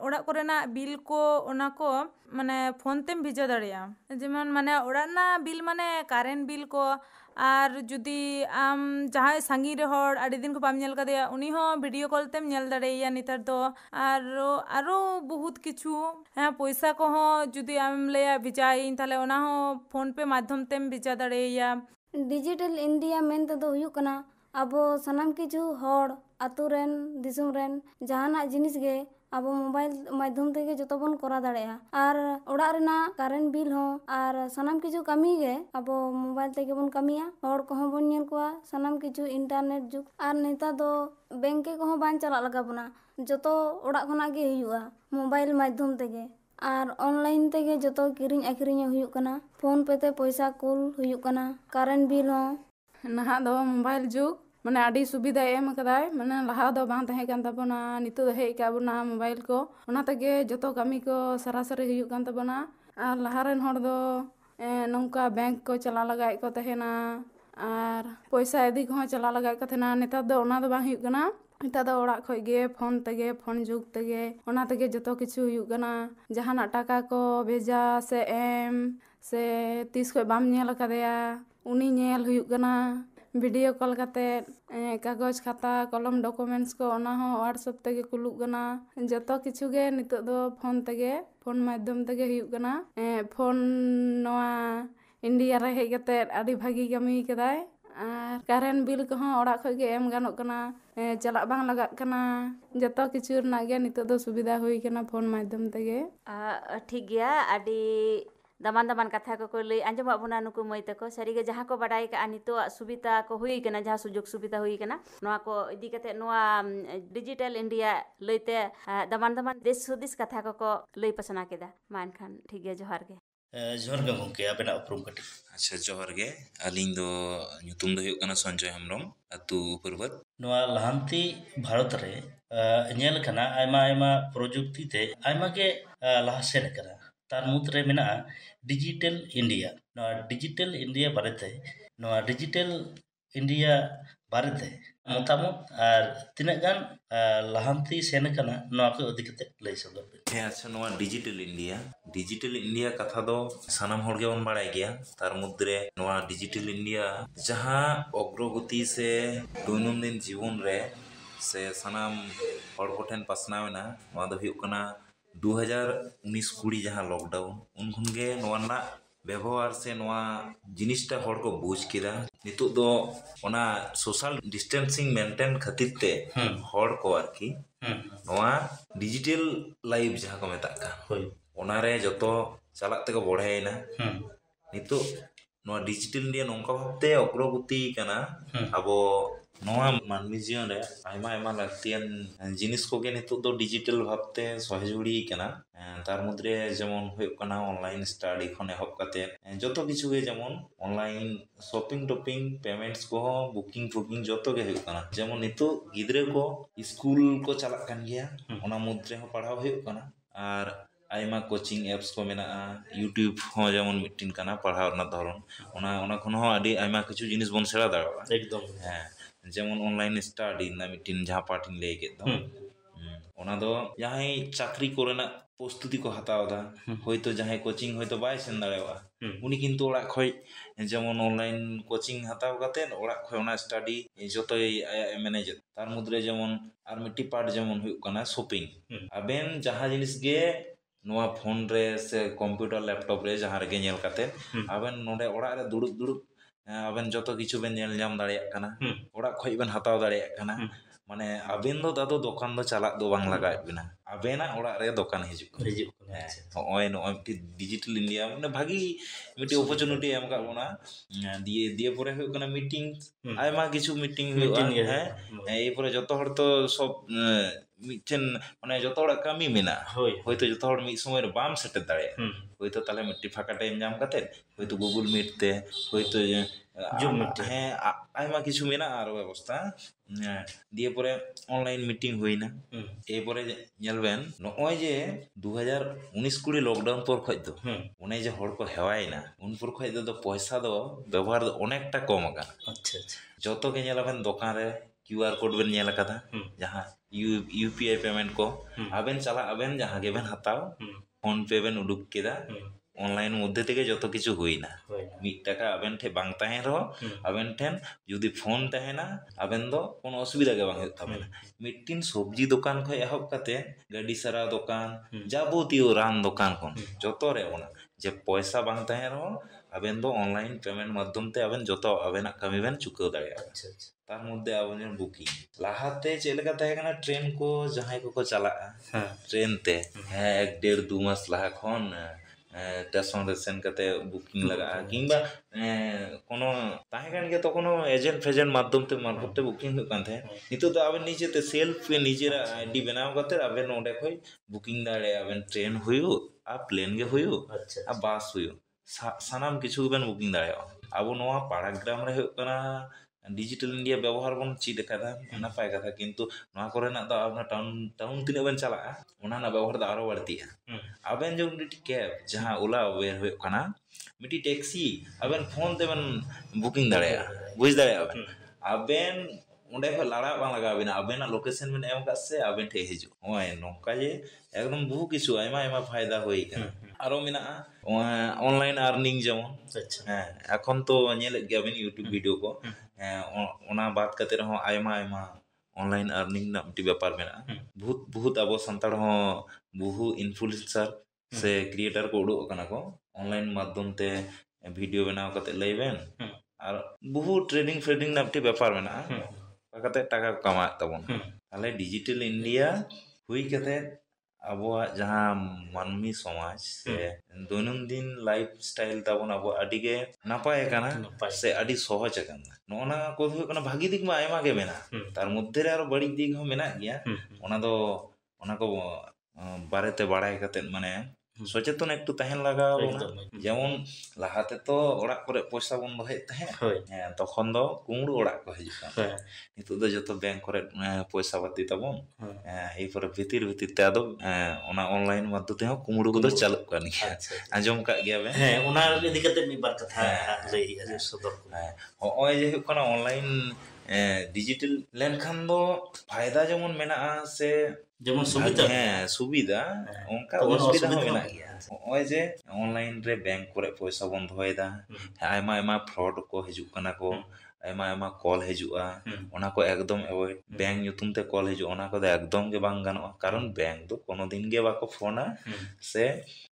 ओड़ा कोरेना बिल को ओना को माने फोन तेम भिजा दाड़ेया। जेमन माने ओड़ाना बिल माने कारेंट बिल को। और जुदी आम जहां सांगी रे हर आड़ी दिन को बाम नेल कदेया उनी हो वीडियो कॉल तेम नेल दाड़ेया नेतार दो। आरो बहुत किछु हाँ पैसा को हो जुदी आम लेया भिजाई ताले ओना हो फोन पे माध्यम तेम भिजा दाड़ेया। डिजिटल इंडिया मेनते दो हुयुक कना आबो सनाम किछु हर आतु रेन दिसुम रेन जहाना जिनिस गे आबो मोबाइल माध्यम तेगे जतो बन करा दाड़ेया। और ओड़ा रेना कारेंट बिल हो और सनाम किछु कमी गे आबो मोबाइल तेगे बन कमिया। हर को हो बन नेल कोआ सनाम किछु इंटरनेट जुग। और नेता दो बैंक को हो बान चला लगा बना जतो ओड़ा खना गे हुयुआ मोबाइल माध्यम तेगे। और ऑनलाइन तेगे जतो किरिंग आखरिंग हुयुक कना। फोन पे ते पैसा कुल हुयुक कना। कारेंट बिल हो नहा दो मोबाइल जुग माने आड़ी सुविधा एम कदाय माने लहा दो बांग तहे कान तबना नितो हे काबना मोबाइल को ओना तगे जतो कामी को सरासरी हुयुक कान तबना। और लहारेन हर दो नौका बैंक को चला लगाय को तहेना और पैसा यदि को चला लगाय को तहेना। नेता दो ओना दो बांग हुयुक कना ᱱᱮᱛᱟᱨ ᱫᱚ ᱚᱲᱟᱜ ᱠᱷᱚᱡ ᱜᱮ ᱯᱷᱳᱱ ᱛᱮᱜᱮ ᱯᱷᱳᱱ ᱡᱩᱜᱽ ᱛᱮᱜᱮ ᱚᱱᱟ ᱛᱮᱜᱮ ᱡᱚᱛᱚ ᱠᱤᱪᱷᱩ ᱦᱩᱭᱩᱜ ᱠᱟᱱᱟ ᱡᱟᱦᱟᱱᱟᱜ ᱴᱟᱠᱟ ᱠᱚ ᱵᱷᱮᱡᱟ ᱥᱮ ᱮᱢ ᱥᱮ ᱛᱤᱥ ᱠᱷᱚᱡ ᱵᱟᱢ ᱧᱮᱞ ᱟᱠᱟᱫᱮᱭᱟ ᱩᱱᱤ ᱧᱮᱞ ᱦᱩᱭᱩᱜ ᱠᱟᱱᱟ ᱵᱷᱤᱰᱤᱭᱳ ᱠᱚᱞ ᱠᱟᱛᱮᱫ ᱠᱟᱜᱚᱡᱽ ᱠᱷᱟᱛᱟ ᱠᱚᱞᱚᱢ ᱰᱚᱠᱩᱢᱮᱱᱴᱥ ᱠᱚ ᱚᱱᱟ ᱦᱚᱸ WhatsApp ᱛᱮᱜᱮ ᱠᱩᱞᱩᱜ ᱠᱟᱱᱟ ᱡᱚᱛᱚ ᱠᱤᱪᱷᱩ ᱜᱮ ᱱᱤᱛᱚᱜ ᱫᱚ ᱯᱷᱳᱱ ᱛᱮᱜᱮ ᱯᱷᱳᱱ ᱢᱟᱫᱽᱫᱷᱚᱢ ᱛᱮᱜᱮ ᱦᱩᱭᱩᱜ ᱠᱟᱱᱟ ᱯᱷᱳᱱ ᱱᱚᱣᱟ ᱤᱱᱰᱤᱭᱟ ᱨᱮ ᱦᱮᱡ ᱠᱟᱛᱮᱫ ᱟᱹᱰᱤ ᱵᱷᱟᱹᱜᱤ ᱠᱟᱹᱢᱤ ᱠᱟᱫᱟᱭ ᱟᱨ ᱠᱟᱨᱮᱱᱴ ᱵᱤᱞ ᱠᱚᱦᱚᱸ ᱚᱲᱟᱜ ᱠᱷᱚᱡ ᱜᱮ ᱮᱢ ᱜᱟᱱᱚᱜ ᱠᱟᱱᱟ ᱪᱟᱞᱟᱜ ᱵᱟᱝ ᱞᱟᱜᱟᱜ ᱠᱟᱱᱟ ᱡᱚᱛᱚ ᱠᱤᱪᱷᱩ ᱨᱮᱱᱟᱜ ᱜᱮ ᱱᱤᱛᱚᱜ ᱫᱚ ᱥᱩᱵᱤᱫᱷᱟ ᱦᱩᱭ ᱠᱟᱱᱟ ᱯᱷᱳᱱ ᱢᱟᱫᱽᱫᱷᱚᱢ ᱛᱮᱜᱮ ᱴᱷᱤᱠ ᱜᱮᱭᱟ ᱟᱹᱰᱤ ᱫᱟᱢᱟᱱ ᱫᱟᱢᱟᱱ ᱠᱟᱛᱷᱟ ᱠᱚᱠᱚ ᱞᱟᱹᱭ ᱟᱸᱡᱚᱢᱟᱜ ᱵᱚᱱᱟ ᱱᱩᱠᱩ ᱢᱟᱹᱭ ᱛᱟᱠᱚ ᱥᱟᱹᱨᱤᱜᱮ ᱡᱟᱦᱟᱸ ᱠᱚ ᱵᱟᱰᱟᱭ ᱠᱟᱜᱼᱟ ᱱᱤᱛᱚᱜ ᱥᱩᱵᱤᱫᱷᱟ ᱠᱚ ᱦᱩᱭ ᱠᱟᱱᱟ ᱡᱟᱦᱟᱸ ᱥᱩᱡᱳᱜᱽ ᱥᱩᱵᱤᱫᱷᱟ ᱦᱩᱭ ᱠᱟᱱᱟ ᱱᱚᱣᱟ ᱠᱚ ᱤᱫᱤ ᱠᱟᱛᱮᱫ ᱱᱚᱣᱟ ᱰᱤᱡᱤᱴᱟᱞ ᱤᱱᱰᱤᱭᱟ ᱞᱟᱹᱭᱛᱮ ᱫᱟᱢᱟᱱ ᱫᱟᱢᱟᱱ ᱫᱮᱥ ᱦᱩᱫᱤᱥ ᱠᱟᱛᱷᱟ ᱠᱚᱠᱚ ᱞᱟᱹᱭ ᱯᱟᱥᱱᱟ ᱠᱮᱫᱟ ᱢᱟ ᱮᱱᱠᱷᱟन ᱴᱷᱤक ᱜᱮᱭᱟ ᱡᱚᱦᱟᱨ ᱜᱮ ᱡᱚᱦᱟᱨ ᱜᱮ ᱜᱚᱝᱠᱮ ᱟᱵᱮᱱᱟᱜ ᱩᱯᱨᱩᱢ ᱠᱟᱹᱴᱤᱡ ᱟᱪᱪᱷᱟ ᱡᱚᱦᱟᱨ ᱜᱮ ᱟᱹᱞᱤᱧ ᱫᱚ ᱧᱩᱛᱩᱢ ᱫᱚ ᱦᱩᱭᱩᱜ ᱠᱟᱱᱟ ᱥᱚᱧᱡᱚᱭ ᱦᱮᱢᱵᱨᱚᱢ ᱟᱹᱛᱩ ᱩᱯᱟᱹᱨᱵᱟᱹᱫ ᱱᱚᱣᱟ ᱞᱟᱦᱟᱱᱛᱤ ᱵᱷᱟᱨᱚᱛ ᱨᱮ ᱧᱮᱞ ᱠᱟᱱᱟ ᱟᱭᱢᱟ ᱟᱭᱢᱟ ᱯᱨᱚᱡᱩᱠᱛᱤ ᱛᱮ ᱟᱭᱢᱟ ᱜᱮ ᱞᱟᱦᱟ ᱥᱮᱱ ᱠᱟᱱᱟ ᱛᱟᱨ ᱢᱩᱫᱽᱨᱮ ᱢᱮᱱᱟᱜᱼᱟ ᱰᱤᱡᱤᱴᱟᱞ ᱤᱱᱰᱤᱭᱟ ᱱᱚᱣᱟ ᱰᱤᱡᱤᱴᱟᱞ ᱤᱱᱰᱤᱭᱟ ᱵᱟᱨᱮᱛᱮ ᱱᱚᱣᱟ ᱰᱤᱡᱤᱴᱟᱞ ᱤᱱᱰᱤᱭᱟ ᱵᱟᱨᱮᱛᱮ ᱢᱚᱛᱟᱢᱚᱛ ᱟᱨ ᱛᱤᱱᱟᱹᱜ ᱜᱟᱱ ᱞᱟᱦᱟᱱᱛᱤ ᱥᱮᱱ ᱠᱟᱱᱟ ᱱᱚᱣᱟ ᱠᱚ ᱤᱫᱤ ᱠᱟᱛᱮ ᱞᱟᱹᱭ ᱥᱚᱫᱚᱨ ᱵᱮᱱ ᱦᱮᱸ ᱟᱪᱪᱷᱟ ᱱᱚᱣᱟ ᱰᱤᱡᱤᱴᱟᱞ ᱤᱱᱰᱤᱭᱟ ᱠᱟᱛᱷᱟ ᱫᱚ ᱥᱟᱱᱟᱢ ᱦᱚᱲ ᱜᱮᱵᱚᱱ ᱵᱟᱲᱟᱭ ᱜᱮᱭᱟ ᱛᱟᱨ ᱢᱚᱫᱽᱫᱷᱮ ᱱᱚᱣᱟ ᱰᱤᱡᱤᱴᱟᱞ ᱤᱱᱰᱤᱭᱟ ᱡᱟᱦᱟᱸ ᱚᱜᱨᱚᱜᱚᱛᱤ ᱥᱮ ᱫᱳᱭᱱᱚᱱᱫᱤᱱ ᱡᱤᱵᱚᱱ ᱨᱮ ᱥᱮ ᱥᱟᱱᱟᱢ ᱦᱚᱲ ᱠᱚᱴᱷᱮᱱ ᱯᱟᱥᱱᱟᱣ ᱮᱱᱟ ᱱᱚᱣᱟ ᱫᱚ ᱦᱩᱭᱩᱜ ᱠᱟᱱᱟ 2019-20 ᱡᱟᱦᱟᱸ ᱞᱚᱠᱰᱟᱣᱩᱱ ᱩᱱ ᱠᱷᱚᱱᱜᱮ ᱱᱚᱣᱟ ᱨᱮᱱᱟᱜ ᱵᱮᱵᱚᱦᱟᱨ ᱥᱮ ᱱᱚᱣᱟ ᱡᱤᱱᱤᱥটা ᱦᱚᱲ ᱠᱚ ᱵᱩᱡᱽ ᱠᱮᱫᱟ ᱱᱤᱛᱚᱜ ᱫᱚ ᱚᱱᱟ ᱥᱳᱥᱟᱞ ᱰᱤᱥᱴᱮন্সিং ᱢᱮᱱᱴᱮᱱ ᱠᱷᱟᱹᱛᱤᱨ ᱛᱮ ᱦᱚᱲ ᱠᱚ ᱟᱨᱠᱤ ᱱᱚᱣᱟ ᱰᱤᱡᱤᱴᱟᱞ ᱞᱟᱭᱤফ ᱡᱟᱦᱟᱸ ᱠᱚ ᱢᱮᱛᱟᱜ ᱠᱟᱱ ᱚᱱᱟᱨᱮ ᱡᱚᱛᱚ ᱪᱟᱞᱟᱜ ᱛᱮᱠᱚ ᱵᱚᱲᱦᱮᱭᱮᱱᱟ ᱱᱤᱛᱚᱜ ᱱᱚᱣᱟ ᱰᱤᱡᱤᱴᱟᱞ ᱤᱱᱰᱤᱭᱟ ᱱᱚᱝᱠᱟ ᱵᱷᱟᱵᱛᱮ ᱚᱜᱨᱚᱜᱚᱛᱤ ᱠᱟᱱᱟ ᱟᱵᱚ ᱱᱚᱣᱟ ᱢᱟᱹᱱᱢᱤ ᱡᱤᱭᱚᱱ ᱨᱮ ᱟᱭᱢᱟ ᱟᱭᱢᱟ ᱞᱟᱹᱠᱛᱤᱭᱟᱱ ᱡᱤᱱᱤস ᱠᱚᱜᱮ ᱱᱤᱛᱚᱜ ᱫᱚ ᱰᱤᱡᱤᱴᱟᱞ ᱵᱷᱟᱵᱛᱮ ᱥᱚᱦᱚᱡᱩᱲᱤ ᱠᱟᱱᱟ তার মধ্যে যেমন হয়ে কানা অনলাইন স্টাডি খন এহব কাতে যত কিছু গে যেমন অনলাইন শপিং টপিং পেমেন্টস কো বুকিং টুকিং যত গে হয়ে কানা যেমন নিতো গিদ্রে কো স্কুল কো চালাক কান গিয়া ওনা মধ্যে হো পড়াও হয়ে কানা আর আইমা কোচিং অ্যাপস কো মেনাগᱼᱟ ইউটিউব হো যেমন মিটিন কানা পড়াও না ধরন ওনা খন হো আডি আইমা কিছু জিনিস বন সেরা দাঁড়াবা একদম হ্যাঁ যেমন অনলাইন স্টাডি না মিটিন যাহা পার্টিং লেই কে দাও ওনা দো যাহাই চাকরি করে না প্রস্তুতি কো হাতাও দা হয়তো যাহাই কোচিং হয়তো বাই সেন দাঁড়াওয়া উনি কিন্তু ওড়াক খয় যেমন অনলাইন কোচিং হাতাও কাতেন ওড়াক খয় ওনা স্টাডি যতই ম্যানেজ তার মধ্যে যেমন আর মিটি পার্ট যেমন হুᱭᱩᱜ ᱠᱟᱱᱟ শপিং আবেন যাহা জিনিস গে নোয়া ফোন রে সে কম্পিউটার ল্যাপটপ রে যাহা রে ᱧᱮᱞ কাতেন আবেন নোডে ওড়াক রে দুড়ুব দুড়ুব আবেন যত কিছু বেন ᱧᱮᱞ ᱧᱟᱢ দাঁড়াᱭᱟᱜ ᱠᱟᱱᱟ ওড়াক খয় বেন হাতাও দাঁড়াᱭᱟᱜ ᱠᱟᱱᱟ মানে আবেন দো দাদো দোকান দো চালাক দো বাং লাগায় বিনা আবেনা ওড়াক রে দোকান হিজুক নয় নয় ডিজিটাল ইন্ডিয়া মানে ভাগি মিটি অপরচুনিটি এম কা বনা দিয়ে দিয়ে পরে হুᱭᱩᱜ ᱠᱟᱱᱟ মিটিং আইমা কিছু মিটিং হুᱭᱩᱜᱼᱟ হ্যাঁ এই পরে যত হড় তো সব মিটেন মানে যত হড় কামি মেনা হয়তো যত হড় মিট সময় বাম সেটের দাঁড়ায় হয়তো তাহলে মিটি ফাঁকা টাইম জাম কাতে হয়তো গুগল মিট তে হয়তো হ্যাঁ আইমা কিছু মেনা আর ব্যবস্থা দিয়ে পরে অনলাইন মিটিং হইনা এরপরে ñelবেন নয় যে 2019-20 লকডাউন পর খয় তো উনি যে হড় কো হেওয়াইনা উন পর খয় তো পয়সা দো ব্যবহার অনেকটা কম আকান আচ্ছা আচ্ছা যত কে ñelaবেন দোকান রে কিউআর কোড বেন ñela কাদা যাহা ইউপিআই পেমেন্ট কো আবেন চালা আবেন যাহা গেবেন হাতাও ফোন পে বেন উডুক কেদা অনলাইন মধ্যে থেকে যত কিছু হই না মিট টাকা আবেন ঠে বাং তাহে রহ আবেন ঠেন যদি ফোন তাহে না আবেন দো কোনো অসুবিধা গে বাং হতে হবে না মিটিন সবজি দোকান খয় এহব কাতে গাড়ি সারা দোকান যাবতীয় রান দোকান কোন যত রে ওনা যে পয়সা বাং তাহে রহ আবেন দো অনলাইন পেমেন্ট মাধ্যম তে আবেন যত আবেন কামি বেন চুকাও দাঁড়ায় আচ্ছা আচ্ছা তার মধ্যে আবেন বুকিং লাহাতে চেলেকা তাহে কানা ট্রেন কো যাহাই কো চালাগᱼᱟ ট্রেন তে হ্যাঁ 1.5-2 মাস লাহা খন স্টেশন রে সেন কাতে বুকিং লাগাগᱼᱟ কিংবা কোনো তাহে কান গে তো কোনো এজেন্ট ফেজেন্ট মাধ্যম তে মারফত তে বুকিং হুᱭᱩᱜ ᱠᱟᱱ ᱛᱟᱦᱮᱸ নিতো তো আবেন নিজেতে সেলফ নিজেরা আইডি বানাও কাতে আবেন ওডে খয় বুকিং দাঁড়ায় আবেন ট্রেন হুᱭᱩᱜ আর প্লেন গে হুᱭᱩᱜ আর বাস হুᱭᱩᱜ সানাম কিছু বেন বুকিং দাঁড়ায় আবো নোয়া পাড়াগ্রাম রে হুᱭᱩᱜ ᱠᱟᱱᱟ ডিজিটাল ইন্ডিয়া ব্যবহার বন চিদ কাদা নাপায় কথা কিন্তু নোয়া করে না তো আপনার টাউন তিনে বেন চালাগᱼᱟ ওনা না ব্যবহার দা আরো বাড়তিয়া আবেন যে মিটি ক্যাব যাহা ওলা উবের হুᱭᱩᱜ ᱠᱟᱱᱟ মিটি ট্যাক্সি আবেন ফোন তে বেন বুকিং দাঁড়ায় বুঝ দাঁড়ায় আবেন ᱚᱸᱰᱮ ᱠᱷᱚᱡ ᱞᱟᱲᱟᱜ ᱵᱟᱝ ᱞᱟᱜᱟᱣ ᱵᱮᱱᱟ ᱟᱵᱮᱱᱟᱜ ᱞᱳᱠᱮᱥᱚᱱ ᱵᱮᱱ ᱮᱢ ᱟᱠᱟᱫ ᱥᱮ ᱟᱵᱮᱱ ᱴᱷᱮᱡ ᱦᱤᱡᱩᱜ ᱱᱚᱜᱼᱚᱭ ᱱᱚᱝᱠᱟ ᱡᱮ ᱮᱠᱫᱚᱢ ᱵᱚᱦᱩ ᱠᱤᱪᱷᱩ ᱟᱭᱢᱟ ᱯᱷᱟᱭᱫᱟ ᱦᱩᱭ ᱟᱠᱟᱱᱟ ᱟᱨᱚ ᱢᱮᱱᱟᱜᱼᱟ ᱚᱱᱞᱟᱭᱤᱱ ᱟᱨᱱᱤᱝ ᱡᱮᱢᱚᱱ ᱦᱮᱸ ᱮᱠᱷᱚᱱ ᱛᱚ ᱧᱮᱞᱮᱫ ᱜᱮᱭᱟᱵᱮᱱ ᱤᱭᱩᱴᱩᱵᱽ ᱵᱷᱤᱰᱤᱭᱳ ᱠᱚ ᱚᱱᱟ ᱵᱟᱫ ᱠᱟᱛᱮ ᱨᱮᱦᱚᱸ ᱟᱭᱢᱟ অনলাইন আর্নিং ᱨᱮᱱᱟᱜ ᱢᱤᱫᱴᱤᱡ ᱵᱮᱯᱟর ᱢᱮᱱᱟᱜᱼᱟ বহুত ᱟᱵᱚ ᱥᱟᱱᱛᱟᱲ ᱦᱚᱸ বহু ইনফ্লুয়েন্সার ᱥᱮ ᱠᱨᱤᱭᱮᱴᱟর ᱠᱚ ᱩᱰᱩᱠ ᱟᱠᱟᱱᱟ ᱠᱚ অনলাইন ᱢᱟᱫᱽᱫᱷᱚᱢ ᱛᱮ ᱵᱷᱤᱰᱤᱭᱳ ᱵᱮᱱᱟᱣ ᱠᱟᱛᱮ ᱞᱟᱹᱭ ᱵᱮᱱ ᱟᱨ বহু ᱴᱨᱮডিং ᱨᱮᱱᱟᱜ ᱢᱤᱫᱴᱤᱡ ᱵᱮᱯᱟর ᱢᱮᱱᱟᱜᱼᱟ ᱚᱱᱠᱟ ᱠᱟᱛᱮ ᱴᱟᱠᱟ ᱠᱚ ᱠᱟᱢᱟᱣᱮᱫ ᱛᱟᱵᱚᱱᱟ ᱛᱟᱦᱞᱮ ᱰᱤᱡᱤᱴᱟᱞ ᱤᱱᱰᱤᱭᱟ ᱦᱩᱭ ᱠᱟᱛᱮ ᱟᱵᱚᱣᱟᱜ ᱡᱟᱦᱟᱸ ᱢᱟᱹᱱᱢᱤ ᱥᱚᱢᱟᱡᱽ ᱥᱮ ᱫᱳᱭᱱᱚᱱᱫᱤᱱ ᱞᱟᱭᱤᱯᱷ ᱥᱴᱟᱭᱤᱞ ᱛᱟᱵᱚᱱ ᱟᱵᱚᱣᱟᱜ ᱟᱹᱰᱤ ᱜᱮ ᱱᱟᱯᱟᱭ ᱟᱠᱟᱱᱟ ᱥᱮ ᱟᱹᱰᱤ ᱥᱚᱦᱚᱡ ᱟᱠᱟᱱᱟ ᱱᱚᱜᱼᱚᱱᱟ ᱠᱚ ᱦᱩᱭᱩᱜ ᱠᱟᱱᱟ ᱵᱷᱟᱹᱜᱤ ᱫᱤᱠ ᱢᱟ ᱟᱭᱢᱟ ᱜᱮ ᱢᱮᱱᱟᱜᱼᱟ ᱛᱟᱨ ᱢᱚᱫᱽᱫᱷᱮ ᱨᱮ ᱟᱨᱚ ᱵᱟᱹᱲᱤᱡ ᱫᱤᱠ ᱦᱚᱸ ᱢᱮᱱᱟᱜ ᱜᱮᱭᱟ ᱚᱱᱟ ᱠᱚ ᱵᱟᱨᱮᱛᱮ ᱵᱟᱲᱟᱭ ᱠᱟᱛᱮ ᱢᱟᱱᱮ ᱥᱚᱪেতন একটু তাহেন লাগাও যেমন লাহাতে তো ওড়াক করে পয়সা বন্ধ হয়ে তাহে হ্যাঁ তখন দো কুমড়ো ওড়াক কো হিজুক কান নিতু দো যত ব্যাংক করে পয়সা পাতি তাবন এই পরে ভিতির তে আদো ওনা অনলাইন মাধ্যমে হো কুমড়ো কো দো চালু কান গিয়া আজম কা গিয়া বে হ্যাঁ ওনা ইদি কাতে মিবার কথা লই আজ সদর ওই যে কোনা অনলাইন ডিজিটাল লেনখান দো ফায়দা যেমন মেনাআ সে যেমন সুবিধা হ্যাঁ সুবিধা অনকা অসুবিধা হো মেনা গিয়া ওই যে অনলাইন রে ব্যাংক করে পয়সা বন্ধ হয়দা আয়মা ফ্রড কো হিজুক কানা কো আয়মা কল হিজুआ ওনা কো একদম অ্যাভয়েড ব্যাংক nyutum তে কল হিজু ওনা কো একদম গে বাং গানোa কারণ ব্যাংক দো কোনো দিন গে বাকো ফোনা সে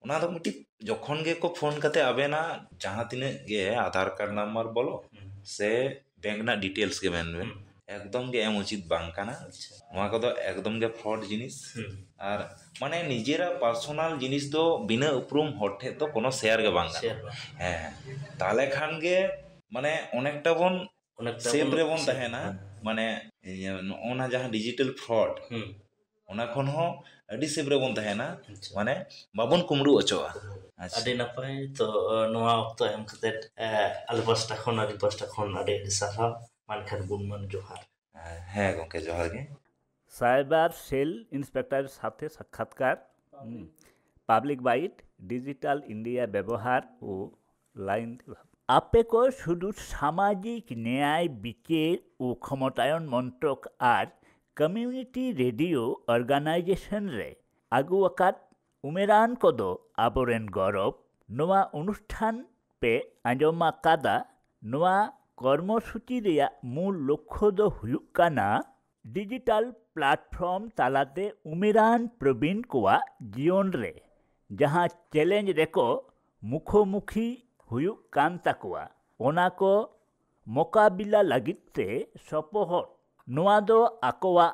ওনা দো মিটি যখন গে কো ফোন কাতে আবেনা জাহা তিনে গে আধার কার্ড নাম্বার বলো সে ব্যাংক না ডিটেইলস গে মেনবেন একদম গে এম উচিত বাং কানা নোয়া কো দো একদম গে ফ্রড জিনিস আর মানে নিজেরা পার্সোনাল জিনিস দো বিনা উপরুম হর ঠে তো কোনো শেয়ার গে বাং হ্যাঁ তাহলে খান গে মানে অনেকটা বন সেফ রে বন তাহেনা মানে ওনা জাহা ডিজিটাল ফ্রড ওনা খন হো আডি সেফ রে বন তাহেনা মানে বাবন কুমড়ু অচোয়া আডি নাপাই তো নোয়া অক্ত এম খাতে আলে পাঁচটা খন আডি পাঁচটা খন আডি সারহাও মানখান গুণমান জোহার হ্যাঁ গঙ্কে জোহার গে সাইবার সেল ইন্সপেক্টরের সাথে সাক্ষাৎকার পাবলিক বাইট ডিজিটাল ইন্ডিয়া ব্যবহার ও লাইন আপেকো শুধু সামাজিক ন্যায় বিচার ও ক্ষমতায়ন মন্ত্রক আর কমিউনিটি রেডিও অর্গানাইজেশন রে আগু আকাত উমেরান কদো আবরেন গৌরব নোয়া অনুষ্ঠান পে আঞ্জমা কাদা নোয়া কর্মসূচি রেয়া মূল লক্ষ্য দো হুয়ুক কানা ডিজিটাল প্ল্যাটফর্ম তালাতে উমেরান প্রবীণ কোয়া জীবন রে যাহা চ্যালেঞ্জ রেকো মুখোমুখি হুয়ুক কান তাকুয়া ওনা কো মোকাবিলা লাগিতে সপোহট নোয়া দো আকোয়া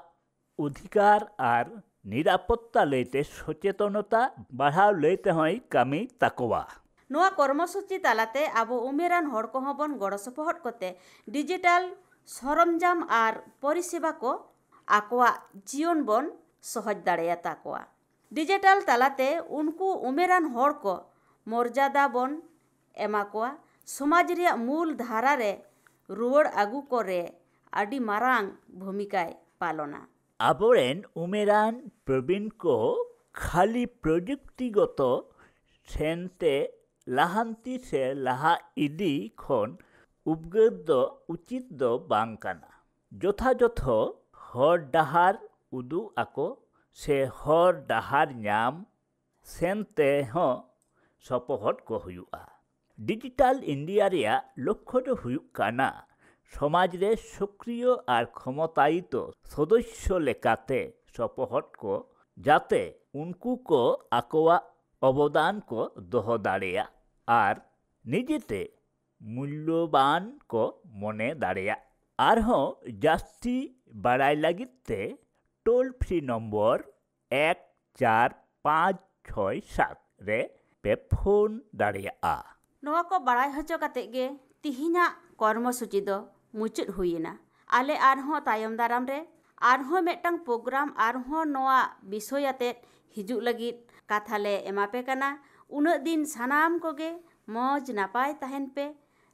অধিকার আর নিরাপত্তা লইতে সচেতনতা বাড়াও লইতে হয় কামি তাকুয়া নোয়া কর্মসূচি তালাতে আবো উমেরান হড় কহঁ বন গড় সপোহট করতে ডিজিটাল সরঞ্জাম আর পরিষেবা কো আকোয়া জীবন বন সহজ দাঁড়িয়ে তাকুয়া ডিজিটাল তালাতে উনকু উমেরান হড় কো মর্যাদা বন এমা কোয়া সমাজ রিয়া মূল ধারারে রুয়াড় আগু করে আডি মারাং ভূমিকায় পালনা আবরেন উমেরান প্রবীণ কো খালি প্রযুক্তিগত সেনতে লাহান্তি সে লাহা ইদি খন উপগদ্য উচিত দ বাং কানা যথাযথ হর ডাহার উদু আকো সে হর ডাহার নাম সেনতে হ সপোহট কো হুয়ুआ ডিজিটাল ইন্ডিয়া রিয়া লক্ষ্য দো হুয়ুক কানা সমাজ রে সক্রিয় আর ক্ষমতায়িত সদস্য লেকাতে সপোহট কো যাতে উনকু কো আকোয়া অবদান কো দোহ দাঁড়িয়া আর নিজেতে মূল্যবান কো মনে দাঁড়িয়া আর হো জাস্তি বাড়াই লাগিতে টোল ফ্রি নম্বর 1456 রে पे फोन दाड़िया नोआ को बड़ाई हचो कते गे तिहिना कर्मसूची दो मुचुद हुईना आले आरहों तायम दाराम रे आरहों मेटंग प्रोग्राम आरहों नोआ विषयाते हिजुक लगित काथाले एमापे कना उन्नत दिन सानाम कोगे मौज नापाय तहन पे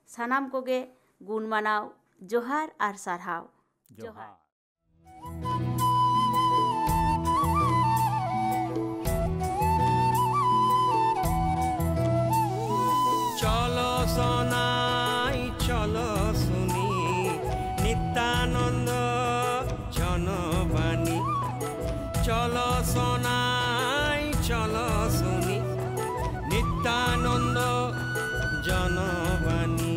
सानाम कोगे गुण मनाव जोहार आर सारहाव जोहार চলো সোনাই চলো শুনি নিত্যানন্দ রসনায় চলো শুনি নিত্যানন্দ জনবাণী।